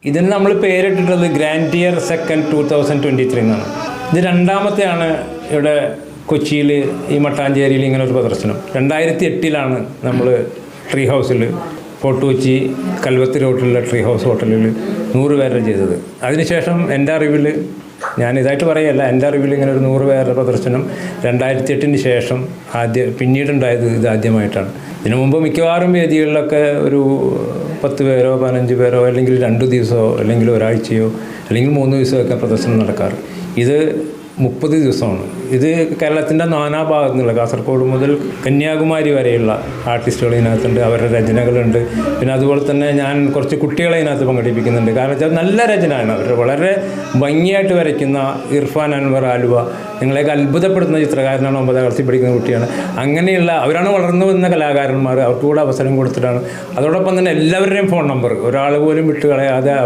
ഇതിന് നമ്മൾ പേരിട്ടിട്ടുള്ളത് grandeur second 2023 എന്നാണ്. ഇത് രണ്ടാമത്തെയാണ് ഇവിടെ കൊച്ചിയിൽ ഈ മട്ടാഞ്ചേരിയിൽ ഇങ്ങനെ ഒരു പ്രദർശനം. 2008 നമ്മൾ ട്രീ ഹൗസിൽ ഫോർട്ട് കൊച്ചി കൽവത്തി റോട്ടിലുള്ള ട്രീ ഹൗസ് ഹോട്ടലിൽ 100 പേരുടെ ചെയ്തത്. അതിനുശേഷം എൻ്റെ അറിവിൽ, ഞാൻ ഇതായിട്ട് പറയല്ല, എൻ്റെ അറിവിൽ ഇങ്ങനെ ഒരു 100 പേരുടെ പ്രദർശനം 2008 ശേഷം പിന്നീടുണ്ടായത് ഇത് ആദ്യമായിട്ടാണ്. ഇതിനു മുമ്പ് മിക്കവാറും വേദികളിലൊക്കെ ഒരു 10 പേരോ 15 പേരോ അല്ലെങ്കിൽ 2 ദിവസമോ അല്ലെങ്കിൽ ഒരാഴ്ചയോ അല്ലെങ്കിൽ 3 ദിവസമൊക്കെ പ്രദർശനം നടക്കാറ്. ഇത് 30 ദിവസമാണ്. ഇത് കേരളത്തിൻ്റെ നാനാഭാഗത്തു നിന്നുള്ള, കാസർഗോഡ് മുതൽ കന്യാകുമാരി വരെയുള്ള ആർട്ടിസ്റ്റുകൾ ഇതിനകത്തുണ്ട്. അവരുടെ രചനകളുണ്ട്. പിന്നെ അതുപോലെ തന്നെ ഞാൻ കുറച്ച് കുട്ടികളെ ഇതിനകത്ത് പങ്കെടുപ്പിക്കുന്നുണ്ട്. കാരണം വെച്ചാൽ നല്ല രചനയാണ്. അവർ വളരെ ഭംഗിയായിട്ട് വരയ്ക്കുന്ന ഇർഫാൻ അൻവർ ആലുവ, നിങ്ങളെയൊക്കെ അത്ഭുതപ്പെടുത്തുന്ന ചിത്രകാരനാണ്. 9ാം ക്ലാസ്സിൽ പഠിക്കുന്ന കുട്ടിയാണ്. അങ്ങനെയുള്ള അവരാണ് വളർന്നു വന്ന കലാകാരന്മാർ. അവർക്ക് കൂടെ അവസരം കൊടുത്തിട്ടാണ്. അതോടൊപ്പം തന്നെ എല്ലാവരുടെയും ഫോൺ നമ്പർ ഒരാൾ പോലും വിട്ടുകളയാതെ